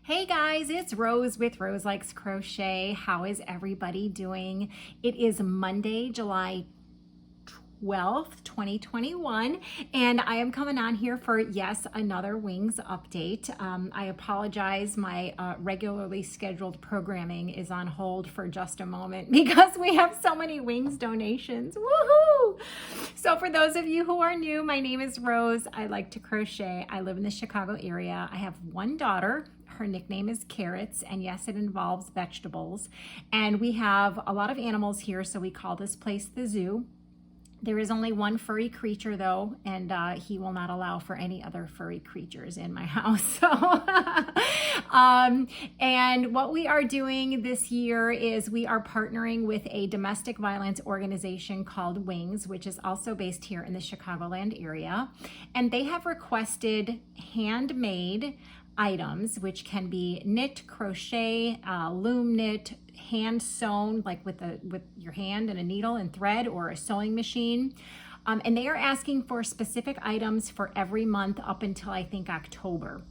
Hey guys, it's Rose with Roselikescrochet. How is everybody doing? It is Monday, July 12th, 2021, and I am coming on here for, yes, another wings update. I apologize, my regularly scheduled programming is on hold for just a moment because we have so many wings donations. Woohoo! So for those of you who are new, my name is Rose. I like to crochet. I live in the Chicago area. I have one daughter. Her nickname is Carrots, and yes, it involves vegetables. And we have a lot of animals here, so we call this place the zoo. There is only one furry creature though, and he will not allow for any other furry creatures in my house. So, and what we are doing this year is we are partnering with a domestic violence organization called Wings, which is also based here in the Chicagoland area. And they have requested handmade items, which can be knit, crochet, loom knit, hand sewn, like with your hand and a needle and thread, or a sewing machine. And they are asking for specific items for every month up until I think October.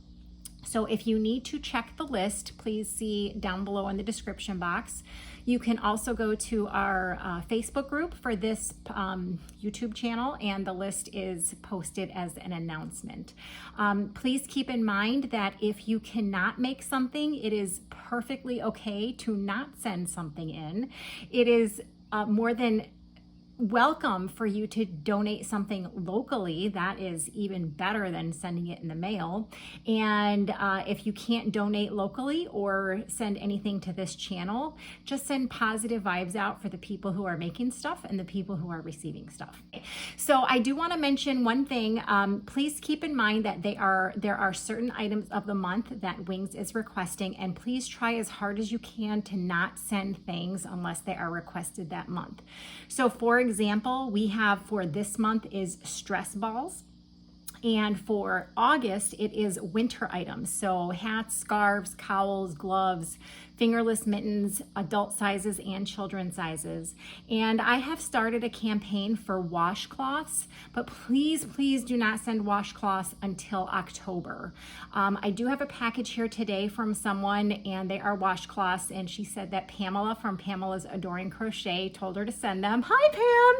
So if you need to check the list, please see down below in the description box. You can also go to our Facebook group for this YouTube channel, and the list is posted as an announcement. Please keep in mind that if you cannot make something, it is perfectly okay to not send something in. It is more than welcome for you to donate something locally. That is even better than sending it in the mail. And if you can't donate locally or send anything to this channel, just send positive vibes out for the people who are making stuff and the people who are receiving stuff. So I do want to mention one thing. Please keep in mind that there are certain items of the month that Wings is requesting, and please try as hard as you can to not send things unless they are requested that month. So for example, we have for this month is stress balls. And for August, it is winter items. So hats, scarves, cowls, gloves, fingerless mittens, adult sizes and children sizes. And I have started a campaign for washcloths, but please, please do not send washcloths until October. I do have a package here today from someone, and they are washcloths, and she said that Pamela from Pamela's Adoring Crochet told her to send them. Hi, Pam!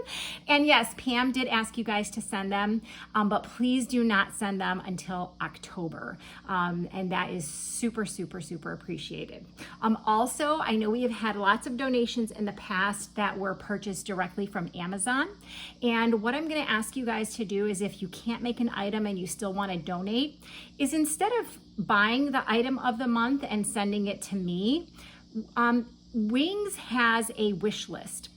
And yes, Pam did ask you guys to send them, but please do not send them until October. And that is super, super, super appreciated. Also, I know we have had lots of donations in the past that were purchased directly from Amazon. And what I'm going to ask you guys to do is, if you can't make an item and you still want to donate, is instead of buying the item of the month and sending it to me, Wings has a wish list.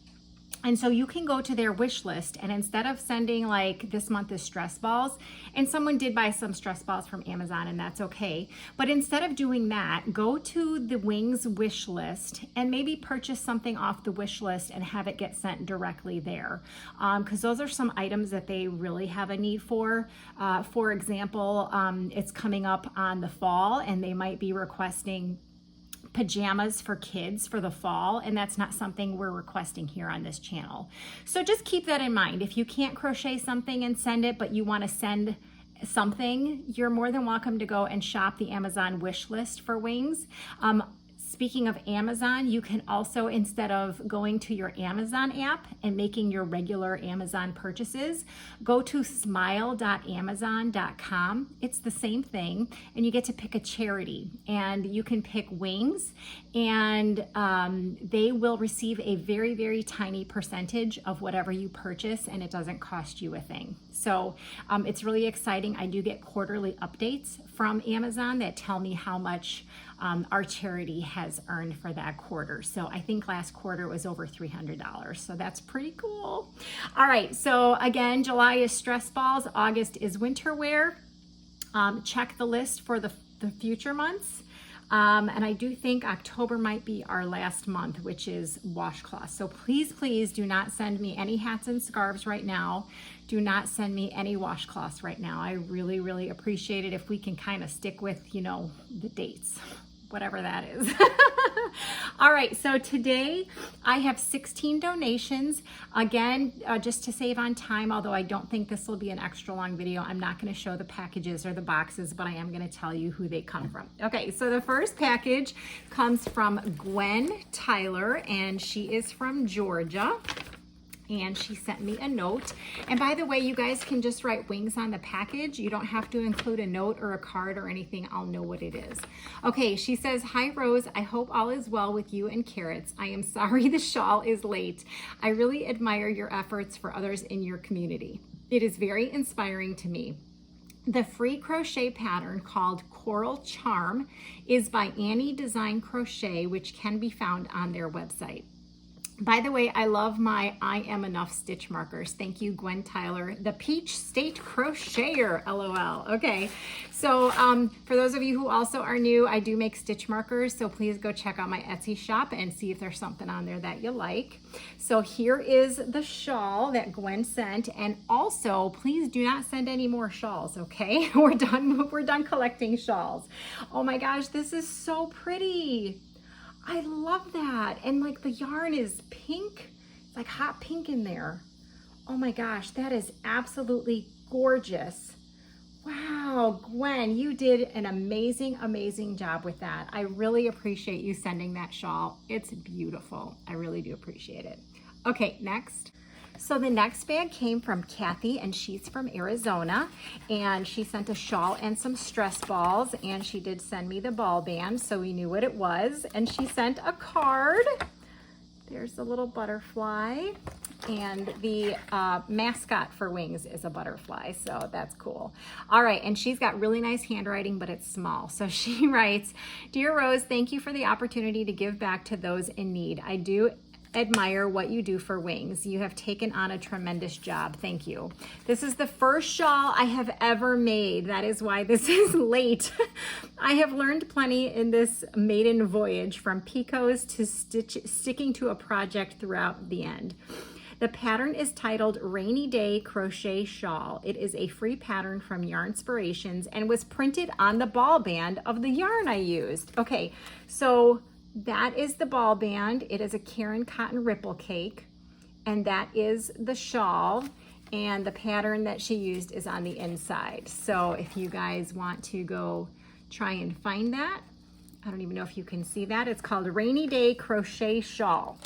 And so you can go to their wish list, and instead of sending, like this month is stress balls, and someone did buy some stress balls from Amazon, and that's okay. But instead of doing that, go to the Wings wish list and maybe purchase something off the wish list and have it get sent directly there. Because those are some items that they really have a need for. For example, it's coming up on the fall, and they might be requesting pajamas for kids for the fall, and that's not something we're requesting here on this channel. So just keep that in mind. If you can't crochet something and send it, but you want to send something, you're more than welcome to go and shop the Amazon wish list for Wings. Speaking of Amazon, you can also, instead of going to your Amazon app and making your regular Amazon purchases, go to smile.amazon.com. It's the same thing, and you get to pick a charity, and you can pick Wings, and they will receive a very, very tiny percentage of whatever you purchase, and it doesn't cost you a thing. So it's really exciting. I do get quarterly updates from Amazon that tell me how much our charity has earned for that quarter. So I think last quarter was over $300. So that's pretty cool. All right. So again, July is stress balls. August is winter wear. Check the list for the future months. And I do think October might be our last month, which is washcloths. So please, please do not send me any hats and scarves right now. Do not send me any washcloths right now. I really, really appreciate it if we can kind of stick with, you know, the dates. whatever that is. All right, so today I have 16 donations. Again, just to save on time, although I don't think this will be an extra long video, I'm not going to show the packages or the boxes, but I am going to tell you who they come from. Okay, so the first package comes from Gwen Tyler, and she is from Georgia. And she sent me a note. And by the way, you guys can just write wings on the package. You don't have to include a note or a card or anything. I'll know what it is. Okay, she says, "Hi Rose, I hope all is well with you and Carrots. I am sorry the shawl is late. I really admire your efforts for others in your community. It is very inspiring to me. The free crochet pattern called Coral Charm is by Annie Design Crochet, which can be found on their website. By the way, I love my I Am Enough stitch markers. Thank you, Gwen Tyler, the Peach State Crocheter, LOL. Okay, so for those of you who also are new, I do make stitch markers, so please go check out my Etsy shop and see if there's something on there that you like. So here is the shawl that Gwen sent, and also please do not send any more shawls, okay? We're done collecting shawls. Oh my gosh, this is so pretty. I love that. And like the yarn is pink. It's like hot pink in there. Oh my gosh, that is absolutely gorgeous. Wow, Gwen, you did an amazing, amazing job with that. I really appreciate you sending that shawl. It's beautiful. I really do appreciate it. Okay, next. So the next bag came from Kathy, and she's from Arizona, and she sent a shawl and some stress balls, and she did send me the ball band, so we knew what it was. And she sent a card. There's the little butterfly, and the mascot for Wings is a butterfly, so that's cool. All right, and she's got really nice handwriting, but it's small. So she writes, "Dear Rose, thank you for the opportunity to give back to those in need. I do admire what you do for Wings. You have taken on a tremendous job. Thank you. This is the first shawl I have ever made. That is why this is late. I have learned plenty in this maiden voyage, from picots to sticking to a project throughout the end. The pattern is titled Rainy Day Crochet Shawl. It is a free pattern from Yarnspirations and was printed on the ball band of the yarn I used." Okay, so that is the ball band. It is a Karen cotton ripple cake, and that is the shawl, and the pattern that she used is on the inside. So if you guys want to go try and find that, I don't even know if you can see that. It's called Rainy Day Crochet Shawl.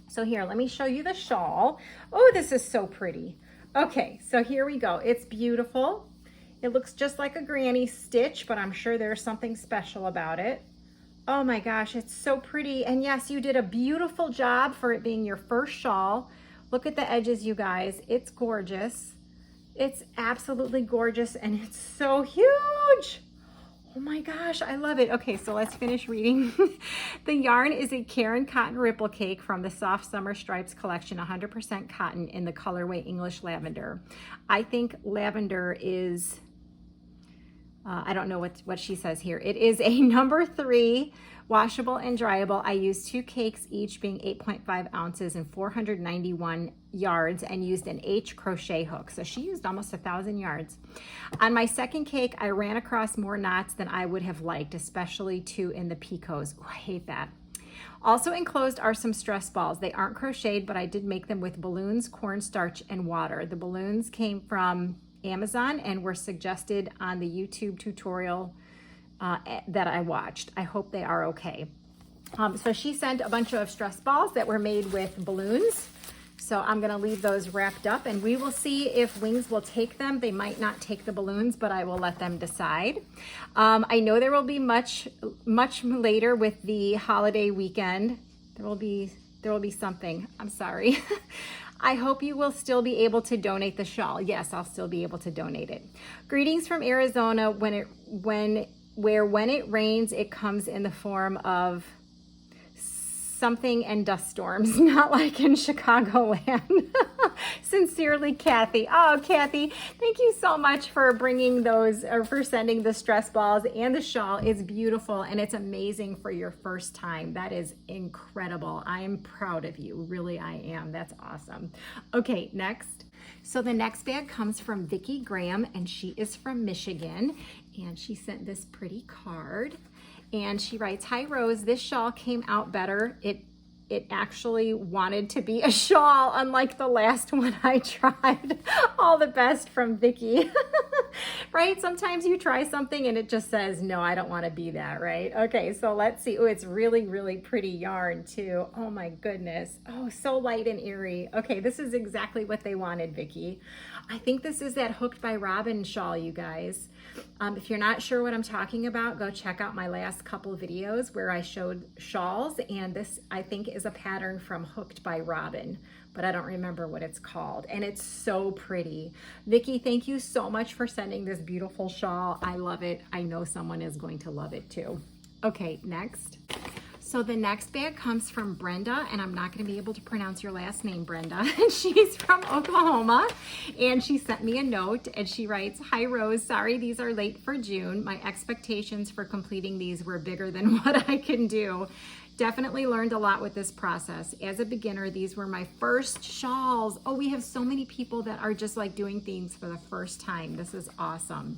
So here, let me show you the shawl. Oh, this is so pretty. Okay, so here we go. It's beautiful. It looks just like a granny stitch, but I'm sure there's something special about it. Oh my gosh, it's so pretty. And yes, you did a beautiful job for it being your first shawl. Look at the edges, you guys. It's gorgeous. It's absolutely gorgeous, and it's so huge. Oh my gosh, I love it. Okay, so let's finish reading. The yarn is a Karen cotton ripple cake from the Soft Summer Stripes collection, 100% cotton in the colorway English Lavender. I think lavender is... I don't know what she says here. It is a number 3 washable and dryable. I used 2 cakes, each being 8.5 ounces and 491 yards, and used an H crochet hook. So she used almost 1,000 yards. On my second cake, I ran across more knots than I would have liked, especially 2 in the picots. Oh, I hate that. Also enclosed are some stress balls. They aren't crocheted, but I did make them with balloons, cornstarch, and water. The balloons came from Amazon and were suggested on the YouTube tutorial that I watched. I hope they are okay. So she sent a bunch of stress balls that were made with balloons. So I'm gonna leave those wrapped up, and we will see if Wings will take them. They might not take the balloons, but I will let them decide. I know there will be much later with the holiday weekend. There will be something. I'm sorry. I hope you will still be able to donate the shawl. Yes, I'll still be able to donate it. Greetings from Arizona, when it rains, it comes in the form of something and dust storms, not like in Chicagoland. Sincerely, Kathy. Oh, Kathy, thank you so much for bringing those, or for sending the stress balls and the shawl. It's beautiful, and it's amazing for your first time. That is incredible. I am proud of you. Really, I am. That's awesome. Okay, next. So the next bag comes from Vicki Graham, and she is from Michigan, and she sent this pretty card. And she writes, "Hi Rose, this shawl came out better. It actually wanted to be a shawl, unlike the last one I tried. All the best from Vicky." Right? Sometimes you try something and it just says, no, I don't want to be that, right? Okay, so let's see. Oh, it's really, really pretty yarn too. Oh my goodness. Oh, so light and airy. Okay, this is exactly what they wanted, Vicky. I think this is that Hooked by Robin shawl, you guys. If you're not sure what I'm talking about, go check out my last couple videos where I showed shawls, and this I think is a pattern from Hooked by Robin, but I don't remember what it's called, and it's so pretty. Vicky, thank you so much for sending this beautiful shawl. I love it. I know someone is going to love it too. Okay, next. So the next bag comes from Brenda, and I'm not going to be able to pronounce your last name, Brenda. She's from Oklahoma, and she sent me a note, and she writes, "Hi Rose, sorry these are late for June. My expectations for completing these were bigger than what I can do. Definitely learned a lot with this process. As a beginner, these were my first shawls." Oh, we have so many people that are just like doing things for the first time. This is awesome.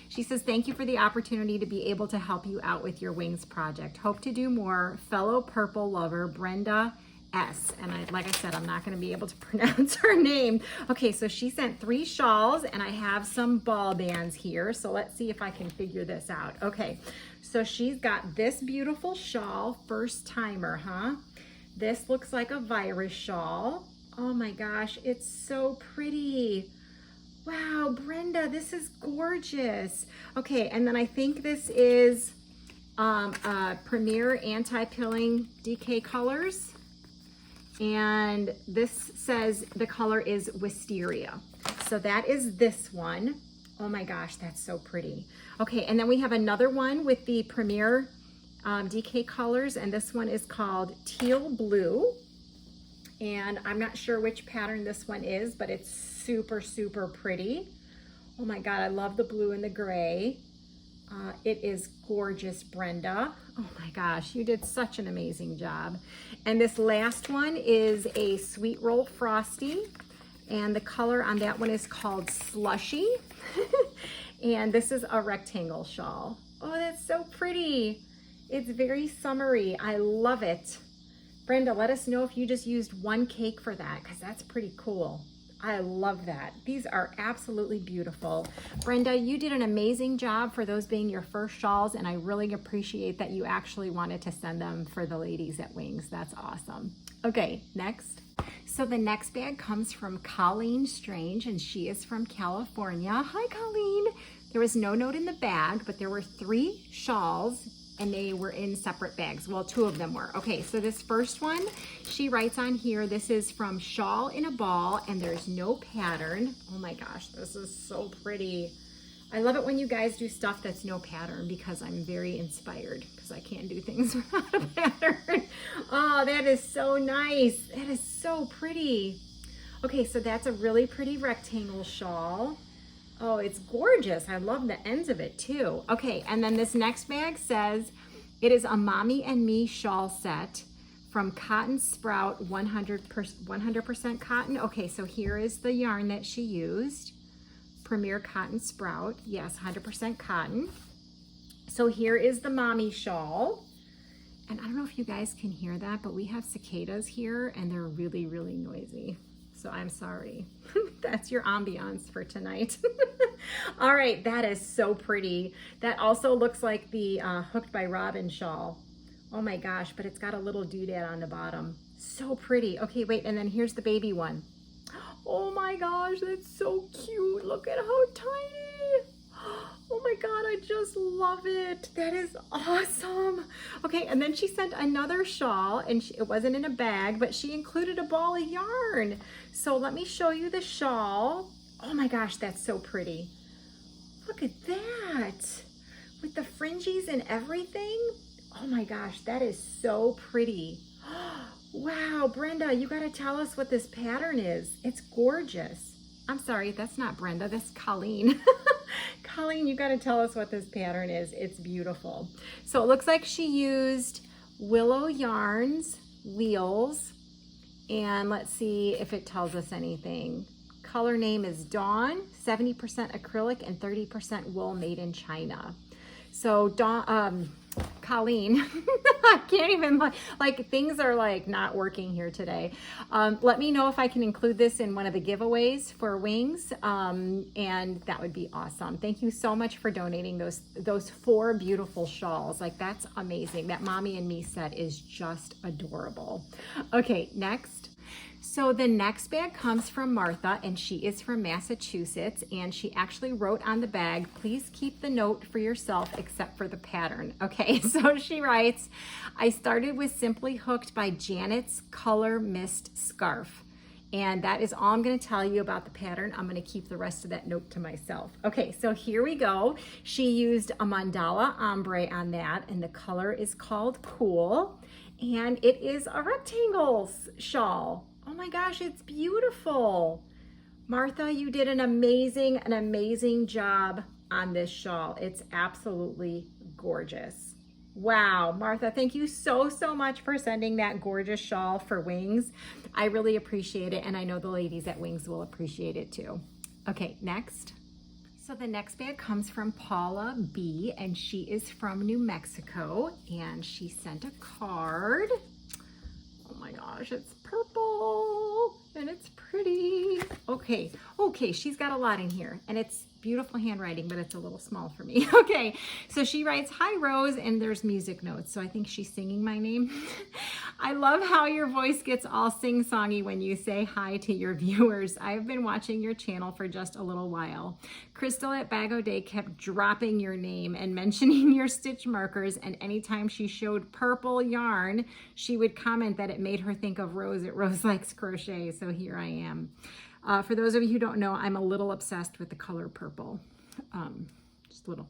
She says, "Thank you for the opportunity to be able to help you out with your wings project. Hope to do more. Fellow purple lover, Brenda S." And like I said, I'm not going to be able to pronounce her name. Okay, so she sent 3 shawls, and I have some ball bands here. So let's see if I can figure this out. Okay, so she's got this beautiful shawl, first timer, huh? This looks like a virus shawl. Oh my gosh, it's so pretty. Wow, Brenda, this is gorgeous. Okay, and then I think this is Premier Anti-Pilling DK Colors. And this says the color is Wisteria. So that is this one. Oh my gosh, that's so pretty. Okay, and then we have another one with the Premier DK Colors, and this one is called Teal Blue. And I'm not sure which pattern this one is, but it's super, super pretty. Oh my God, I love the blue and the gray. It is gorgeous, Brenda. Oh my gosh, you did such an amazing job. And this last one is a Sweet Roll Frosty, and the color on that one is called Slushy. And this is a rectangle shawl. Oh, that's so pretty. It's very summery. I love it. Brenda, let us know if you just used 1 cake for that, because that's pretty cool. I love that. These are absolutely beautiful. Brenda, you did an amazing job for those being your first shawls, and I really appreciate that you actually wanted to send them for the ladies at Wings. That's awesome. Okay, next. So the next bag comes from Colleen Strange, and she is from California. Hi, Colleen. There was no note in the bag, but there were 3 shawls, and they were in separate bags. Well, 2 of them were. Okay, so this first one, she writes on here, this is from Shawl in a Ball, and there's no pattern. Oh my gosh, this is so pretty. I love it when you guys do stuff that's no pattern, because I'm very inspired, because I can't do things without a pattern. Oh, that is so nice. That is so pretty. Okay, so that's a really pretty rectangle shawl. Oh, it's gorgeous. I love the ends of it too. Okay, and then this next bag says, it is a Mommy and Me shawl set from Cotton Sprout 100% cotton. Okay, so here is the yarn that she used. Premier Cotton Sprout. Yes, 100% cotton. So here is the Mommy shawl. And I don't know if you guys can hear that, but we have cicadas here, and they're really, really noisy. So I'm sorry. That's your ambiance for tonight. All right, that is so pretty. That also looks like the Hooked by Robin shawl. Oh my gosh, but it's got a little doodad on the bottom. So pretty. Okay, wait, and then here's the baby one. Oh my gosh, that's so cute. Look at how tiny. Oh my God, I just love it. That is awesome. Okay, and then she sent another shawl, and it wasn't in a bag, but she included a ball of yarn. So let me show you the shawl. Oh my gosh, that's so pretty. Look at that. With the fringes and everything. Oh my gosh, that is so pretty. Wow, Brenda, you gotta tell us what this pattern is. It's gorgeous. I'm sorry, that's not Brenda, that's Colleen. Colleen, you gotta tell us what this pattern is. It's beautiful. So it looks like she used Willow Yarns, Wheels, and let's see if it tells us anything. Color name is Dawn, 70% acrylic and 30% wool, made in China. So Colleen. I can't even, like things are like not working here today. Let me know if I can include this in one of the giveaways for wings, and that would be awesome. Thank you so much for donating those 4 beautiful shawls. Like, that's amazing. That Mommy and Me set is just adorable. Okay, next. So the next bag comes from Martha, and she is from Massachusetts, and she actually wrote on the bag, please keep the note for yourself except for the pattern. Okay, so she writes, I started with Simply Hooked by Janet's Color Mist Scarf. And that is all I'm going to tell you about the pattern. I'm going to keep the rest of that note to myself. Okay, so here we go. She used a mandala ombre on that, and the color is called Cool, and it is a rectangle shawl. Oh my gosh, it's beautiful. Martha, you did an amazing job on this shawl. It's absolutely gorgeous. Wow, Martha, thank you so much for sending that gorgeous shawl for Wings. I really appreciate it, and I know the ladies at Wings will appreciate it too. Okay, next. So the next bag comes from Paula B, and she is from New Mexico, and she sent a card. Oh my gosh, it's purple and it's pretty. Okay, she's got a lot in here, and it's beautiful handwriting, but it's a little small for me. Okay, so she writes, hi Rose, and there's music notes, so I think she's singing my name. I love how your voice gets all sing-songy when you say hi to your viewers. I've been watching your channel for just a little while. Crystal at Bag O' Day kept dropping your name and mentioning your stitch markers, and anytime she showed purple yarn, she would comment that it made her think of Rose at Roselikescrochet, so here I am. For those of you who don't know, I'm a little obsessed with the color purple. Just a little.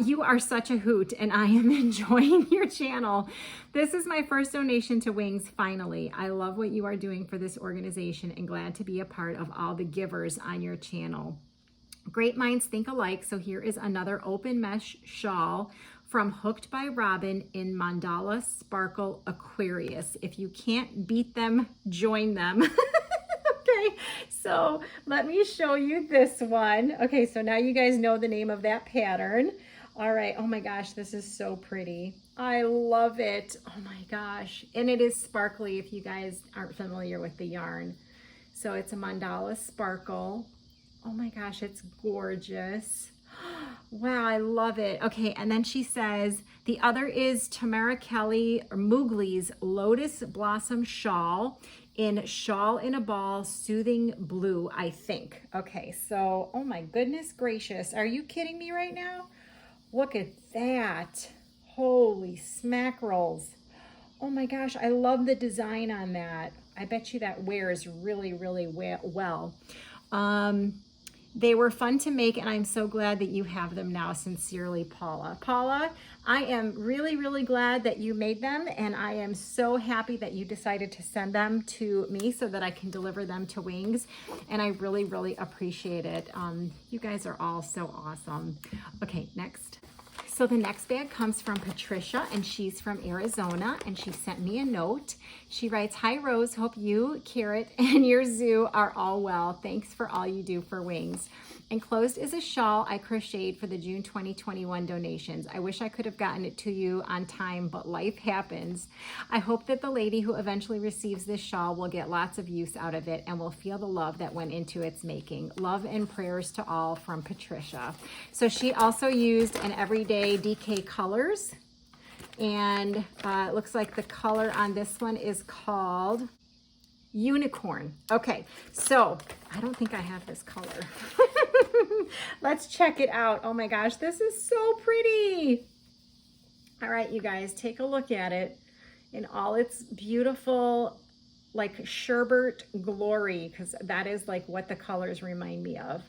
You are such a hoot, and I am enjoying your channel. This is my first donation to Wings, finally. I love what you are doing for this organization and glad to be a part of all the givers on your channel. Great minds think alike, so here is another open mesh shawl from Hooked by Robin in Mandala Sparkle Aquarius. If you can't beat them, join them. Okay, so let me show you this one. Okay, so now you guys know the name of that pattern. All right, oh my gosh, this is so pretty. I love it. Oh my gosh, and it is sparkly if you guys aren't familiar with the yarn. So it's a Mandala Sparkle. Oh my gosh, it's gorgeous. Wow, I love it. Okay, and then she says, the other is Tamara Kelly or Mowgli's Lotus Blossom Shawl in Shawl in a Ball Soothing Blue, I think. Okay, so, oh my goodness gracious. Are you kidding me right now? Look at that. Holy smackerels. Oh my gosh, I love the design on that. I bet you that wears really well. They were fun to make, and I'm so glad that you have them now. Sincerely, Paula. Paula, I am really glad that you made them, and I am so happy that you decided to send them to me so that I can deliver them to Wings, and I really appreciate it. You guys are all so awesome. Okay, next. So the next bag comes from Patricia, and she's from Arizona, and she sent me a note. She writes, hi Rose, hope you, Carrot, and your zoo are all well. Thanks for all you do for Wings. Enclosed is a shawl I crocheted for the June 2021 donations. I wish I could have gotten it to you on time, but life happens. I hope that the lady who eventually receives this shawl will get lots of use out of it and will feel the love that went into its making. Love and prayers to all, from Patricia. So she also used an everyday DK colors, and it looks like the color on this one is called Unicorn. Okay, so I don't think I have this color. Let's check it out. Oh my gosh, this is so pretty. All right, you guys, take a look at it in all its beautiful, like, sherbet glory, because that is like what the colors remind me of.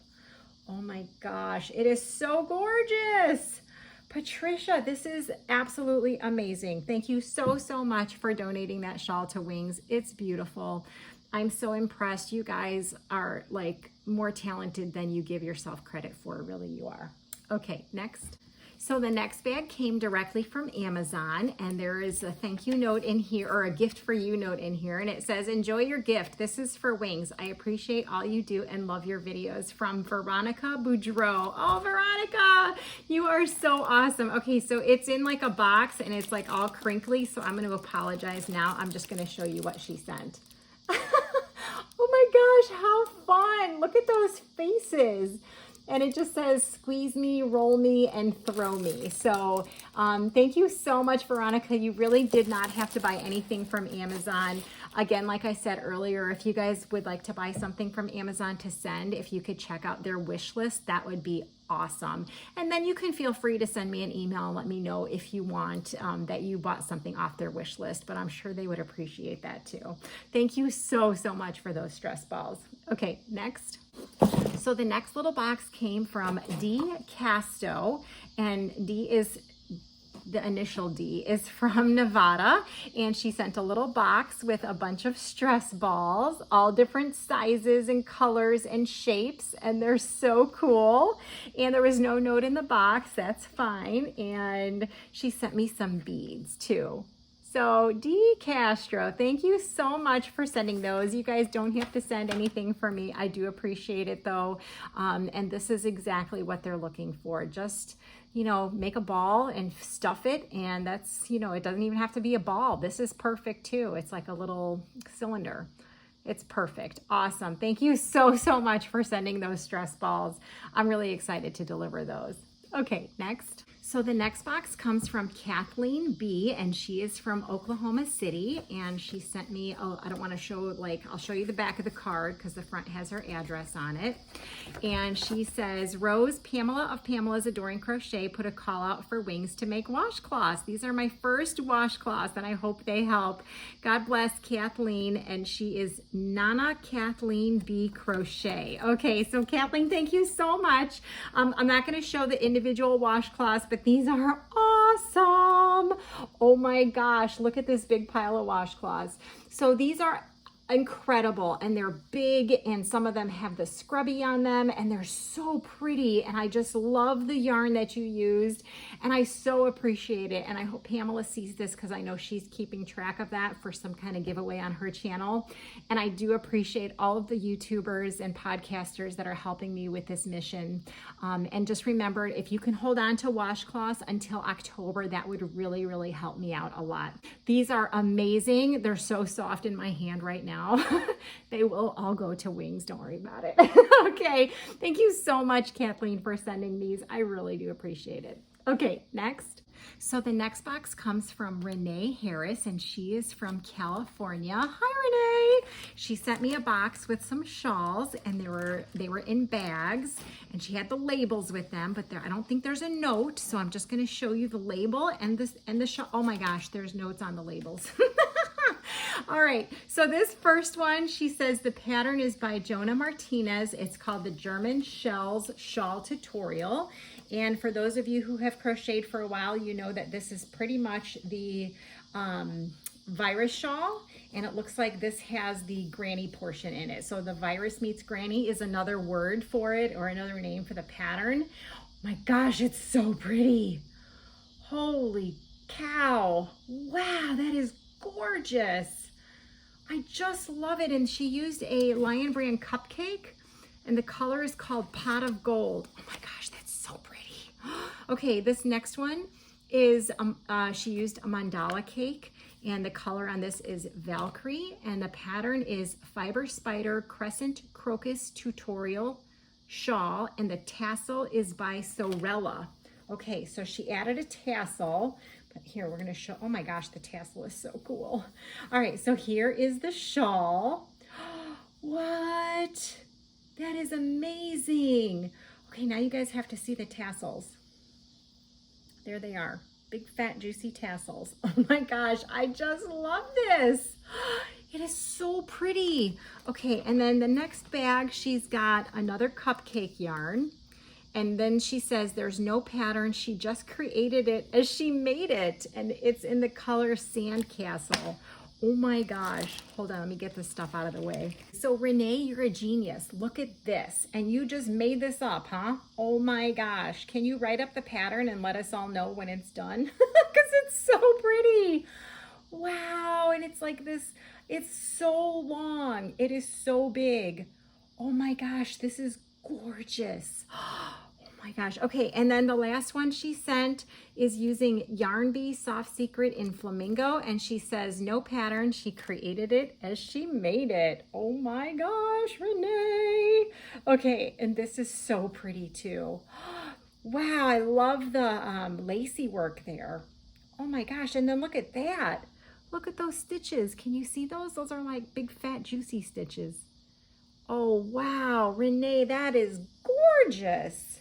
Oh my gosh, it is so gorgeous. Patricia, this is absolutely amazing. Thank you so much for donating that shawl to Wings. It's beautiful. I'm so impressed. You guys are like more talented than you give yourself credit for. Really, you are. Okay, next. So the next bag came directly from Amazon, and there is a thank you note in here, or a gift for you note in here, and it says, enjoy your gift. This is for Wings. I appreciate all you do and love your videos, from Veronica Boudreau. Oh, Veronica, you are so awesome. Okay, so it's in like a box and it's like all crinkly, so I'm going to apologize now. I'm just going to show you what she sent. Oh my gosh, how fun. Look at those faces. And it just says, squeeze me, roll me, and throw me. So thank you so much, Veronica. You really did not have to buy anything from Amazon. Again, like I said earlier, if you guys would like to buy something from Amazon to send, if you could check out their wish list, that would be awesome. And then you can feel free to send me an email and let me know if you want that you bought something off their wish list, but I'm sure they would appreciate that too. Thank you so, so much for those stress balls. Okay, next. So the next little box came from Dcastro, and the initial D is from Nevada, and she sent a little box with a bunch of stress balls, all different sizes and colors and shapes, and they're so cool. And there was no note in the box, that's fine. And she sent me some beads too. So Dcastro, thank you so much for sending those. You guys don't have to send anything for me. I do appreciate it though. And this is exactly what they're looking for. Just, you know, make a ball and stuff it. And that's, you know, it doesn't even have to be a ball. This is perfect too. It's like a little cylinder. It's perfect. Awesome. Thank you so, so much for sending those stress balls. I'm really excited to deliver those. Okay, next. So the next box comes from Kathleen B, and she is from Oklahoma City, and she sent me, I don't want to show, like, I'll show you the back of the card because the front has her address on it. And she says, Rose, Pamela of Pamela's Adoring Crochet put a call out for Wings to make washcloths. These are my first washcloths, and I hope they help. God bless Kathleen, and she is Nana Kathleen B Crochet. Okay, so Kathleen, thank you so much. I'm not going to show the individual washcloths, but these are awesome. Oh my gosh, look at this big pile of washcloths. So these are incredible, and they're big, and some of them have the scrubby on them, and they're so pretty, and I just love the yarn that you used, and I so appreciate it. And I hope Pamela sees this because I know she's keeping track of that for some kind of giveaway on her channel. And I do appreciate all of the YouTubers and podcasters that are helping me with this mission. And just remember, if you can hold on to washcloths until October, that would really, really help me out a lot. These are amazing. They're so soft in my hand right now. They will all go to Wings. Don't worry about it. Okay. Thank you so much, Kathleen, for sending these. I really do appreciate it. Okay, next. So the next box comes from Renee Harris, and she is from California. Hi, Renee. She sent me a box with some shawls, and they were in bags, and she had the labels with them, but I don't think there's a note, so I'm just going to show you the label and the shawl. Oh my gosh, there's notes on the labels. All right, so this first one, she says the pattern is by Jonah Martinez. It's called the German Shells Shawl Tutorial. And for those of you who have crocheted for a while, you know that this is pretty much the virus shawl. And it looks like this has the granny portion in it. So the virus meets granny is another word for it, or another name for the pattern. Oh my gosh, it's so pretty. Holy cow. Wow, that is gorgeous. I just love it. And she used a Lion Brand cupcake, and the color is called Pot of Gold. Oh my gosh, that's so pretty. Okay, this next one is, she used a mandala cake, and the color on this is Valkyrie, and the pattern is Fiber Spider Crescent Crocus Tutorial Shawl, and the tassel is by Sorella. Okay, so she added a tassel. But here, we're going to show, oh my gosh, the tassel is so cool. All right, so here is the shawl. What? That is amazing. Okay, now you guys have to see the tassels. There they are. Big, fat, juicy tassels. Oh my gosh, I just love this. It is so pretty. Okay, and then the next bag, she's got another cupcake yarn. And then she says there's no pattern. She just created it as she made it. And it's in the color Sandcastle. Oh my gosh. Hold on, let me get this stuff out of the way. So Renee, you're a genius. Look at this. And you just made this up, huh? Oh my gosh. Can you write up the pattern and let us all know when it's done? Because it's so pretty. Wow. And it's like this, it's so long. It is so big. Oh my gosh, this is gorgeous. Oh my gosh. Okay, and then the last one she sent is using Yarn Bee Soft Secret in Flamingo, and she says no pattern, she created it as she made it. Oh my gosh, Renee. Okay, and this is so pretty too. Wow, I love the lacy work there. Oh my gosh, and then look at that. Look at those stitches. Can you see those? Those are like big fat juicy stitches. Oh wow, Renee, that is gorgeous.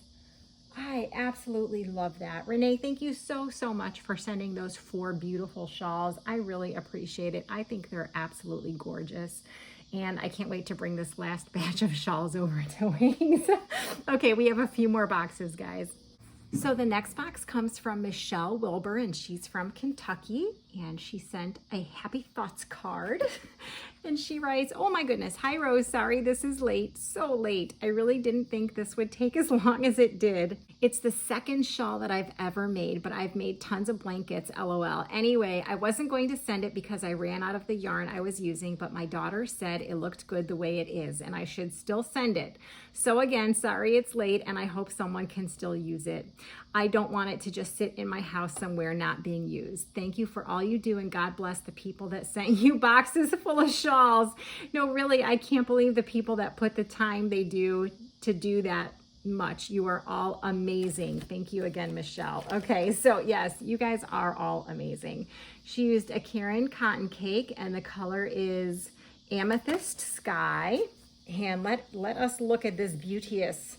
I absolutely love that. Renee, thank you so much for sending those 4 beautiful shawls. I really appreciate it. I think they're absolutely gorgeous. And I can't wait to bring this last batch of shawls over to Wings. Okay, we have a few more boxes, guys. So the next box comes from Michelle Wilbur, and she's from Kentucky, and she sent a Happy Thoughts card. And she writes, oh my goodness, hi Rose, sorry this is late, so late. I really didn't think this would take as long as it did. It's the second shawl that I've ever made, but I've made tons of blankets, LOL. Anyway, I wasn't going to send it because I ran out of the yarn I was using, but my daughter said it looked good the way it is, and I should still send it. So again, sorry it's late, and I hope someone can still use it. I don't want it to just sit in my house somewhere not being used. Thank you for all you do, and God bless the people that sent you boxes full of shawls. No, really, I can't believe the people that put the time they do to do that much. You are all amazing. Thank you again, Michelle. Okay, so yes, you guys are all amazing. She used a Karen cotton cake, and the color is Amethyst Sky. And let us look at this beauteous.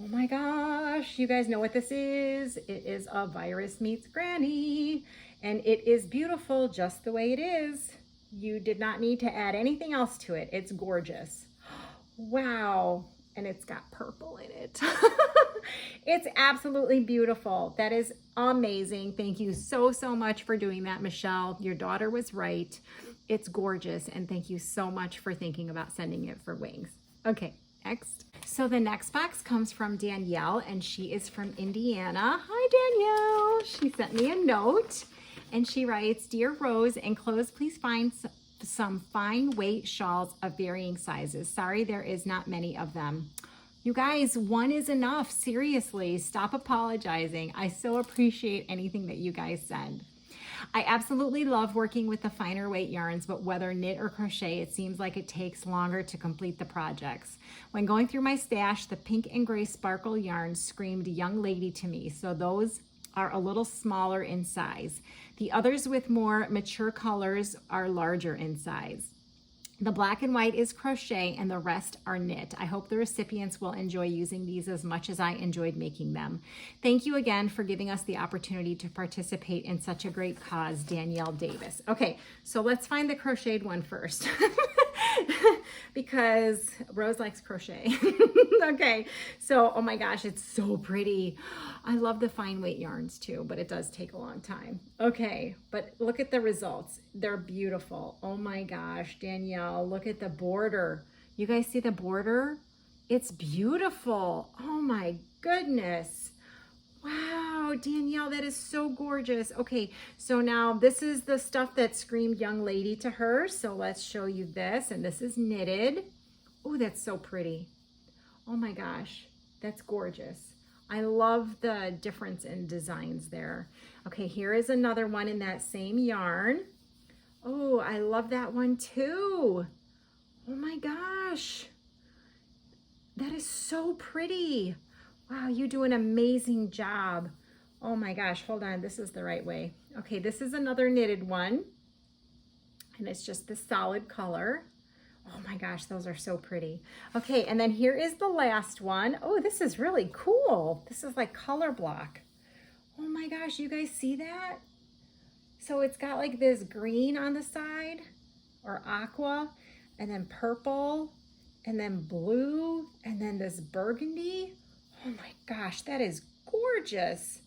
Oh my gosh, you guys know what this is. It is a Virus Meets Granny, and it is beautiful just the way it is. You did not need to add anything else to it. It's gorgeous. Wow, and it's got purple in it. It's absolutely beautiful. That is amazing. Thank you so much for doing that, Michelle. Your daughter was right. It's gorgeous, and thank you so much for thinking about sending it for Wings. Okay, next. So the next box comes from Danielle, and she is from Indiana. Hi, Danielle. She sent me a note, and she writes, Dear Rose, enclosed, please find some fine weight shawls of varying sizes. Sorry, there is not many of them. You guys, one is enough. Seriously, stop apologizing. I so appreciate anything that you guys send. I absolutely love working with the finer weight yarns, but whether knit or crochet, it seems like it takes longer to complete the projects. When going through my stash, the pink and gray sparkle yarns screamed young lady to me, so those are a little smaller in size. The others with more mature colors are larger in size. The black and white is crochet and the rest are knit. I hope the recipients will enjoy using these as much as I enjoyed making them. Thank you again for giving us the opportunity to participate in such a great cause, Danielle Davis. Okay, so let's find the crocheted one first. Because Rose likes crochet. Okay, so oh my gosh, it's so pretty. I love the fine weight yarns too, but it does take a long time. Okay, but look at the results. They're beautiful. Oh my gosh, Danielle, look at the border. You guys see the border? It's beautiful. Oh my goodness. Wow, Danielle, that is so gorgeous. Okay, so now this is the stuff that screamed young lady to her. So let's show you this, and this is knitted. Oh, that's so pretty. Oh my gosh, that's gorgeous. I love the difference in designs there. Okay, here is another one in that same yarn. Oh, I love that one too. Oh my gosh, that is so pretty. Wow, you do an amazing job. Oh my gosh, hold on, this is the right way. Okay, this is another knitted one, and it's just the solid color. Oh my gosh, those are so pretty. Okay, and then here is the last one. Oh, this is really cool. This is like color block. Oh my gosh, you guys see that? So it's got like this green on the side, or aqua, and then purple, and then blue, and then this burgundy. Oh my gosh, that is gorgeous.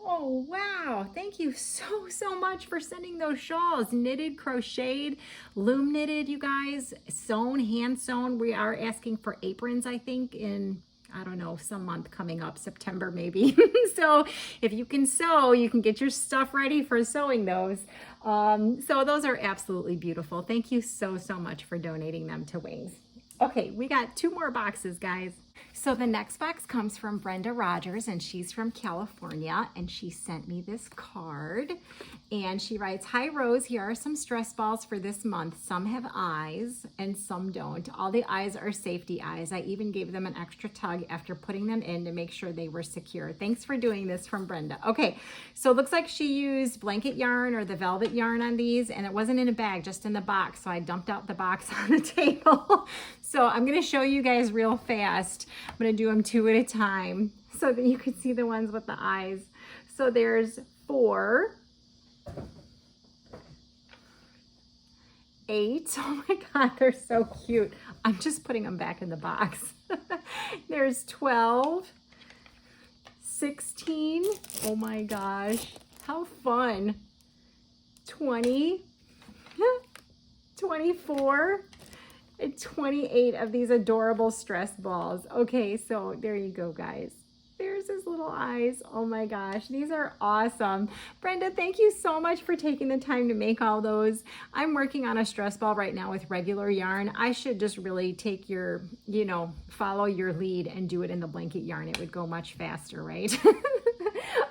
Oh, wow. Thank you so much for sending those shawls. Knitted, crocheted, loom knitted, you guys. Sewn, hand sewn. We are asking for aprons, I think, in, I don't know, some month coming up, September maybe. So if you can sew, you can get your stuff ready for sewing those. So those are absolutely beautiful. Thank you so much for donating them to Wings. Okay, we got 2 more boxes, guys. So the next box comes from Brenda Rogers, and she's from California, and she sent me this card, and she writes, "Hi Rose, here are some stress balls for this month. Some have eyes and some don't. All the eyes are safety eyes. I even gave them an extra tug after putting them in to make sure they were secure. Thanks for doing this, from Brenda." Okay, so it looks like she used blanket yarn or the velvet yarn on these, and it wasn't in a bag, just in the box, so I dumped out the box on the table. So I'm going to show you guys real fast. I'm going to do them 2 at a time so that you can see the ones with the eyes. So there's 4, 8. Oh my God, they're so cute. I'm just putting them back in the box. There's 12, 16. Oh my gosh, how fun. 20, 24. 28 of these adorable stress balls. Okay, so there you go, guys. There's his little eyes. Oh my gosh, these are awesome. Brenda, thank you so much for taking the time to make all those. I'm working on a stress ball right now with regular yarn. I should just really take your, follow your lead and do it in the blanket yarn. It would go much faster, right?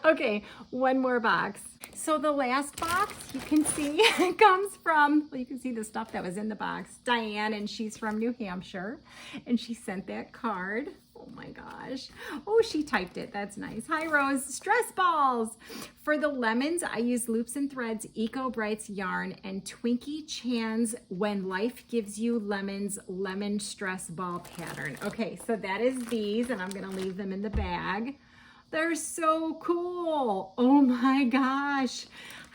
Okay, 1 more box. So the last box, you can see, comes from, well, you can see the stuff that was in the box, Diane, and she's from New Hampshire, and she sent that card. Oh my gosh. Oh, she typed it. That's nice. Hi, Rose. Stress balls. For the lemons, I use Loops and Threads Eco Brights yarn and Twinkie Chan's When Life Gives You Lemons lemon stress ball pattern. Okay, so that is these, and I'm going to leave them in the bag. They're so cool. Oh my gosh.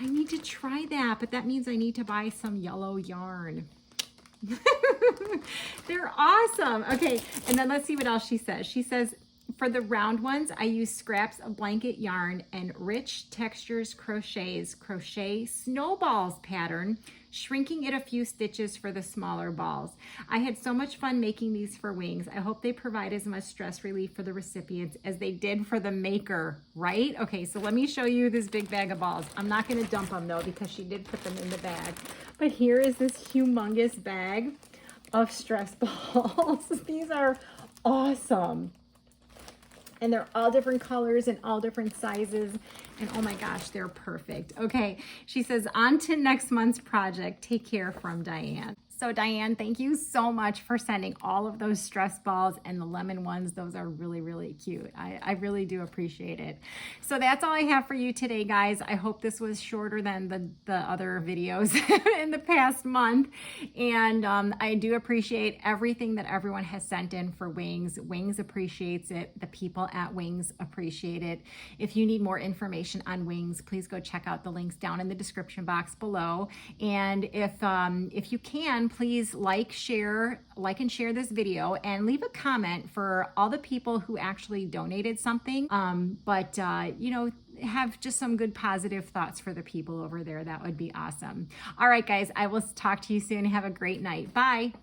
I need to try that, but that means I need to buy some yellow yarn. They're awesome. Okay, and then let's see what else she says. She says, for the round ones, I use scraps of blanket yarn and Rich Textures crochet snowballs pattern, shrinking it a few stitches for the smaller balls. I had so much fun making these for Wings. I hope they provide as much stress relief for the recipients as they did for the maker, right? Okay, so let me show you this big bag of balls. I'm not going to dump them though, because she did put them in the bag. But here is this humongous bag of stress balls. These are awesome. And they're all different colors and all different sizes. And oh my gosh, they're perfect. Okay, she says, on to next month's project. Take care, from Diane. So Diane, thank you so much for sending all of those stress balls and the lemon ones. Those are really cute. I really do appreciate it. So that's all I have for you today, guys. I hope this was shorter than the other videos in the past month. And I do appreciate everything that everyone has sent in for Wings. Wings appreciates it. The people at Wings appreciate it. If you need more information on Wings, please go check out the links down in the description box below. And if you can, please like and share this video, and leave a comment for all the people who actually donated something, have just some good positive thoughts for the people over there. That would be awesome. All right, guys, I will talk to you soon. Have a great night. Bye.